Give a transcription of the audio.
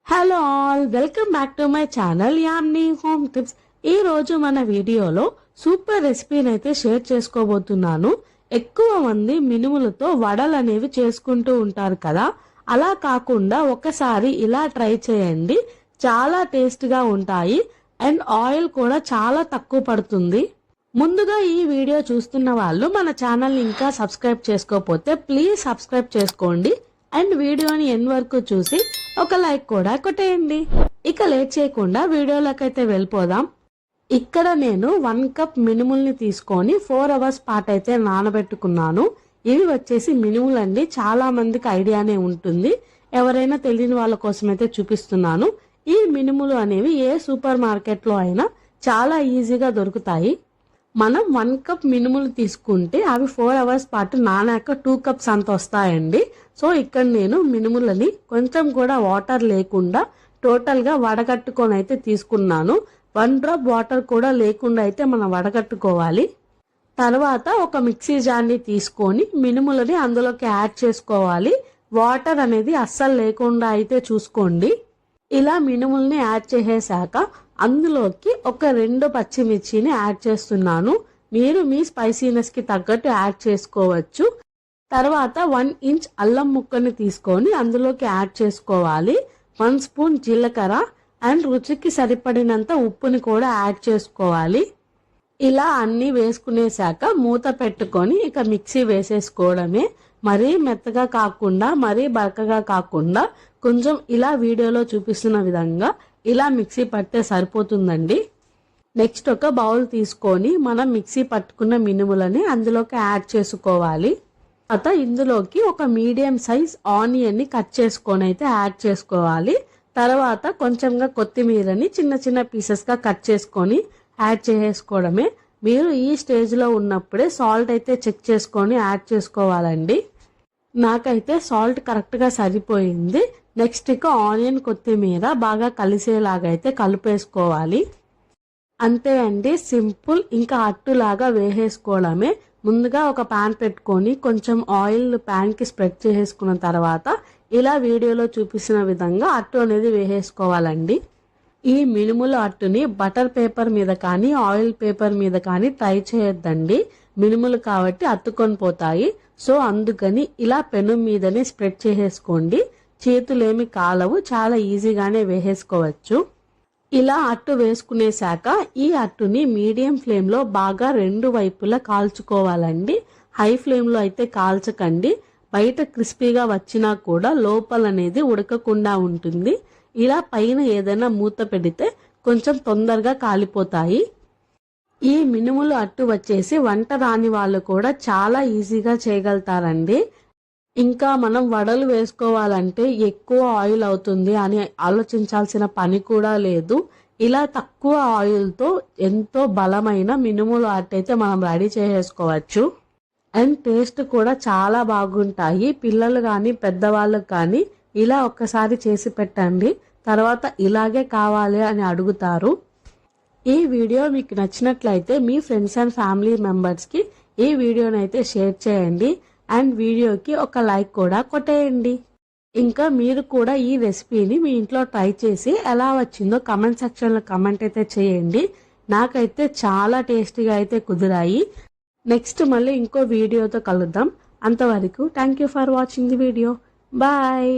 Hello all, welcome back to my channel Yamini home tips. ఈ రోజు మన వీడియోలో సూపర్ రెసిపీని అయితే షేర్ చేసుకోబోతున్నాను. ఎక్కువ మంది మినుములతో వడలు అనేవి చేసుకుంటూ ఉంటారు కదా, అలా కాకుండా ఒకసారి ఇలా ట్రై చేయండి. చాలా టేస్ట్గా ఉంటాయి అండ్ ఆయిల్ కూడా చాలా తక్కువ పడుతుంది. ముందుగా ఈ వీడియో చూస్తున్న వాళ్ళు మన ఛానల్ని ఇంకా సబ్స్క్రైబ్ చేసుకోకపోతే ప్లీజ్ సబ్స్క్రైబ్ చేసుకోండి అండ్ వీడియోని ఎండ్ వరకు చూసి ఒక లైక్ కూడా కొట్టేయండి. ఇక లేట్ చేయకుండా వీడియోలోకైతే వెళ్ళిపోదాం. ఇక్కడ నేను 1 కప్ మినుముల్ని తీసుకొని 4 అవర్స్ పాటు అయితే నానబెట్టుకున్నాను. ఇవి వచ్చేసి మినుములండి, చాలా మందికి ఐడియానే ఉంటుంది. ఎవరైనా తెలియని వాళ్ళ కోసం అయితే చూపిస్తున్నాను. ఈ మినుములు అనేవి ఏ సూపర్ మార్కెట్లో అయినా చాలా ఈజీగా దొరుకుతాయి. మనం 1 కప్ మినుములు తీసుకుంటే అవి 4 అవర్స్ పాటు నానాక 2 కప్స్ అంత వస్తాయండి. సో ఇక్కడ నేను మినుములని కొంచెం కూడా వాటర్ లేకుండా టోటల్గా వడగట్టుకొని అయితే తీసుకున్నాను. 1 డ్రాప్ వాటర్ కూడా లేకుండా అయితే మనం వడగట్టుకోవాలి. తర్వాత ఒక మిక్సీ జార్ని తీసుకొని మినుములని అందులోకి యాడ్ చేసుకోవాలి. వాటర్ అనేది అస్సలు లేకుండా అయితే చూసుకోండి. ఇలా మినుముల్ని యాడ్ చేసేసాక అందులోకి ఒక 2 పచ్చిమిర్చిని యాడ్ చేస్తున్నాను. మీరు మీ స్పైసీనెస్ కి తగ్గట్టు యాడ్ చేసుకోవచ్చు. తర్వాత 1 ఇంచ్ అల్లం ముక్కని తీసుకొని అందులోకి యాడ్ చేసుకోవాలి. 1 స్పూన్ జీలకర్ర అండ్ రుచికి సరిపడినంత ఉప్పుని కూడా యాడ్ చేసుకోవాలి. ఇలా అన్ని వేసుకునేసాక మూత పెట్టుకొని ఇక మిక్సీ వేసేసుకోవడమే. మరీ మెత్తగా కాకుండా మరీ బరకగా కాకుండా కొంచెం ఇలా వీడియోలో చూపిస్తున్న విధంగా ఇలా మిక్సీ పట్టే సరిపోతుందండి. నెక్స్ట్ ఒక బౌల్ తీసుకొని మనం మిక్సీ పట్టుకున్న మినుములని అందులోకి యాడ్ చేసుకోవాలి. తర్వాత ఇందులోకి ఒక మీడియం సైజ్ ఆనియన్ని కట్ చేసుకొని అయితే యాడ్ చేసుకోవాలి. తర్వాత కొంచెంగా కొత్తిమీరని చిన్న చిన్న పీసెస్గా కట్ చేసుకొని యాడ్ చేసుకోవడమే. మీరు ఈ స్టేజ్లో ఉన్నప్పుడే సాల్ట్ అయితే చెక్ చేసుకొని యాడ్ చేసుకోవాలండి. నాకైతే సాల్ట్ కరెక్ట్గా సరిపోయింది. నెక్స్ట్ ఇక ఆనియన్ కొత్తిమీర బాగా కలిసేలాగా అయితే కలిపేసుకోవాలి. అంతే అండి, సింపుల్. ఇంకా అట్టులాగా వేసేసుకోవడమే. ముందుగా ఒక ప్యాన్ పెట్టుకొని కొంచెం ఆయిల్ ప్యాన్కి స్ప్రెడ్ చేసేసుకున్న తర్వాత ఇలా వీడియోలో చూపిస్తున్న విధంగా అట్టు అనేది వేసేసుకోవాలండి. ఈ మినుముల అట్టుని బటర్ పేపర్ మీద కానీ ఆయిల్ పేపర్ మీద కానీ ట్రై చేయొద్దండి. మినుములు కాబట్టి అత్తుకొని పోతాయి. సో అందుకని ఇలా పెను మీదనే స్ప్రెడ్ చేసేసుకోండి. చేతులేమి కాలవు, చాలా ఈజీగానే వేసేసుకోవచ్చు. ఇలా అట్టు వేసుకునేసాక ఈ అట్టుని మీడియం ఫ్లేమ్లో బాగా 2 వైపులా కాల్చుకోవాలండి. హై ఫ్లేమ్లో అయితే కాల్చకండి. బయట క్రిస్పీగా వచ్చినా కూడా లోపల అనేది ఉడకకుండా ఉంటుంది. ఇలా పైన ఏదైనా మూత పెడితే కొంచెం తొందరగా కాలిపోతాయి. ఈ మినుములు అట్టు వచ్చేసి వంట రాని వాళ్ళు కూడా చాలా ఈజీగా చేయగలుగుతారండి. ఇంకా మనం వడలు వేసుకోవాలంటే ఎక్కువ ఆయిల్ అవుతుంది అని ఆలోచించాల్సిన పని కూడా లేదు. ఇలా తక్కువ ఆయిల్తో ఎంతో బలమైన మినుముల అట్టు అయితే మనం రెడీ చేసేసుకోవచ్చు. అండ్ టేస్ట్ కూడా చాలా బాగుంటాయి. పిల్లలు కానీ పెద్దవాళ్ళకు కానీ ఇలా ఒక్కసారి చేసి పెట్టండి, తర్వాత ఇలాగే కావాలి అని అడుగుతారు. ఈ వీడియో మీకు నచ్చినట్లయితే మీ ఫ్రెండ్స్ అండ్ ఫ్యామిలీ మెంబర్స్కి ఈ వీడియోని అయితే షేర్ చేయండి అండ్ వీడియోకి ఒక లైక్ కూడా కొట్టేయండి. ఇంకా మీరు కూడా ఈ రెసిపీని మీ ఇంట్లో ట్రై చేసి ఎలా వచ్చిందో కమెంట్ సెక్షన్లో కమెంట్ అయితే చేయండి. నాకైతే చాలా టేస్టీగా అయితే కుదిరాయి. నెక్స్ట్ మళ్ళీ ఇంకో వీడియోతో కలుద్దాం. అంతవరకు thank you for watching the video. Bye.